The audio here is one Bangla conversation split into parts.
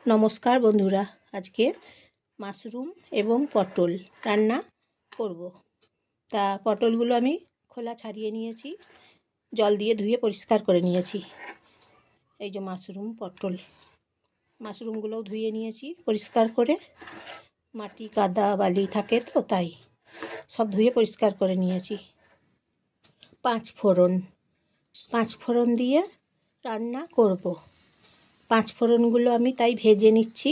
নমস্কার বন্ধুরা, আজকে মাশরুম এবং পটল রান্না করব। তা পটলগুলো আমি খোলা ছাড়িয়ে নিয়েছি, জল দিয়ে ধুয়ে পরিষ্কার করে নিয়েছি। এই যে মাশরুমগুলোও ধুয়ে নিয়েছি পরিষ্কার করে। মাটি কাদা বালি থাকে তো তাই সব ধুয়ে পরিষ্কার করে নিয়েছি। পাঁচ ফোড়ন দিয়ে রান্না করব। পাঁচ ফোড়নগুলো আমি তাই ভেজে নিচ্ছি,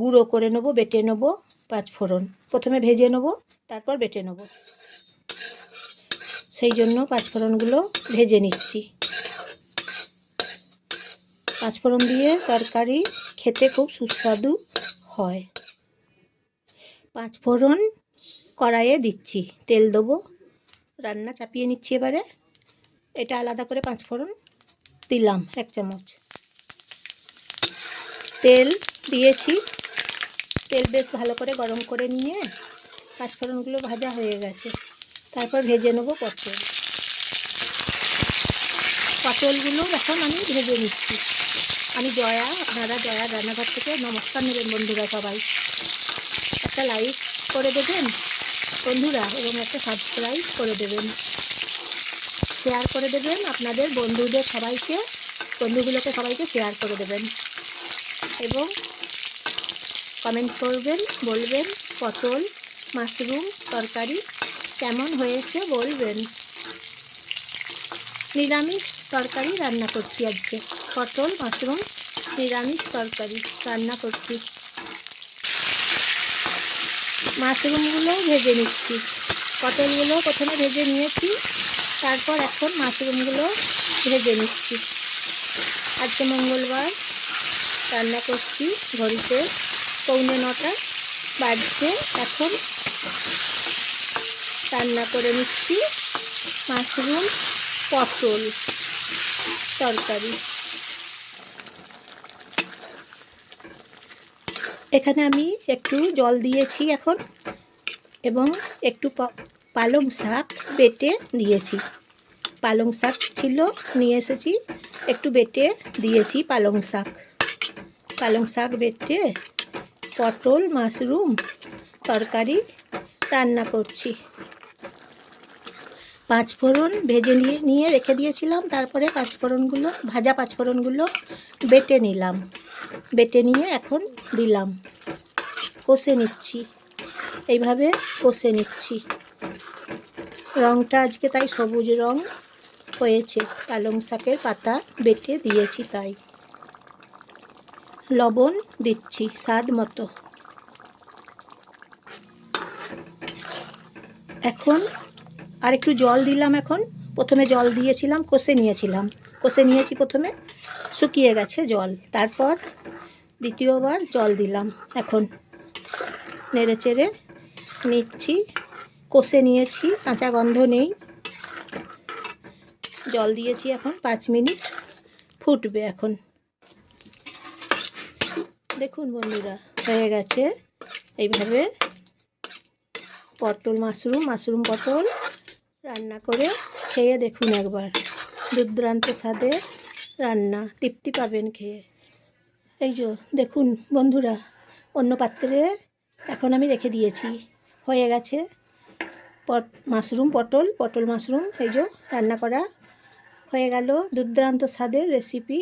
গুঁড়ো করে নেবো, বেটে নেবো। পাঁচ ফোড়ন প্রথমে ভেজে নেবো, তারপর বেটে নেবো, সেই জন্য পাঁচ ফোড়নগুলো ভেজে নিচ্ছি। পাঁচ ফোড়ন দিয়ে তরকারি খেতে খুব সুস্বাদু হয়। পাঁচ ফোড়ন কড়াইয়ে দিচ্ছি, তেল দেবো, রান্না চাপিয়ে নিচ্ছি। এবারে এটা আলাদা করে পাঁচ ফোড়ন দিলাম, 1 চামচ তেল দিয়েছি। তেল বেশ ভালো করে গরম করে নিয়ে পাঁচফোড়নগুলো ভাজা হয়ে গেছে, তারপর ভেজে নেবো পটলগুলো এখন আমি ভেজে নিচ্ছি। আমি জয়া, আপনারা জয়া রান্নাঘর থেকে নমস্কার নেবেন বন্ধুরা। সবাই একটা লাইক করে দেবেন বন্ধুরা, এবং একটা সাবস্ক্রাইব করে দেবেন, শেয়ার করে দেবেন আপনাদের বন্ধুগুলোকে সবাইকে শেয়ার করে দেবেন, এবং কমেন্ট করবেন, বলবেন পটল মাশরুম তরকারি কেমন হয়েছে বলবেন। নিরামিষ তরকারি রান্না করছি আজকে, পটল মাশরুম নিরামিষ তরকারি রান্না করছি। মাশরুমগুলো ভেজে নিচ্ছি, পটলগুলো প্রথমে ভেজে নিয়েছি, তারপর এখন মাশরুমগুলো ভেজে নিচ্ছি। আজকে মঙ্গলবার রান্না করছি, ঘড়িতে 8:45 বাজছে। এখন রান্না করে নিচ্ছি মাশরুম পটল তরকারি। এখানে আমি একটু জল দিয়েছি এখন, এবং একটু পালং শাক বেটে দিয়েছি। পালং শাক ছিল, নিয়ে এসেছি, একটু বেটে দিয়েছি পালং শাক বেটে পটল মাশরুম তরকারি রান্না করছি। পাঁচ ফোড়ন ভেজে নিয়ে রেখে দিয়েছিলাম, তারপরে ভাজা পাঁচ ফোড়নগুলো বেটে নিলাম, বেটে নিয়ে এখন দিলাম, কষে নিচ্ছি, এইভাবে কষে নিচ্ছি। রঙটা আজকে তাই সবুজ রং হয়েছে, পালং শাকের পাতা বেটে দিয়েছি তাই। লবণ দিচ্ছি স্বাদ মতো। এখন আর একটু জল দিলাম। এখন প্রথমে জল দিয়েছিলাম, কষে নিয়েছি, প্রথমে শুকিয়ে গেছে জল, তারপর দ্বিতীয়বার জল দিলাম। এখন নেড়ে চেড়ে নিচ্ছি, কষে নিয়েছি, কাঁচা গন্ধ নেই। জল দিয়েছি, এখন 5 মিনিট ফুটবে। এখন দেখুন বন্ধুরা, হয়ে গেছে। এইভাবে পটল মাশরুম পটল রান্না করে খেয়ে দেখুন একবার, দুর্দান্ত স্বাদে রান্না, তৃপ্তি পাবেন খেয়ে। এই যে দেখুন বন্ধুরা, অন্য পাত্রে এখন আমি রেখে দিয়েছি, হয়ে গেছে পটল মাশরুম এই যে রান্না করা হয়ে গেল। দুর্দান্ত স্বাদের রেসিপি।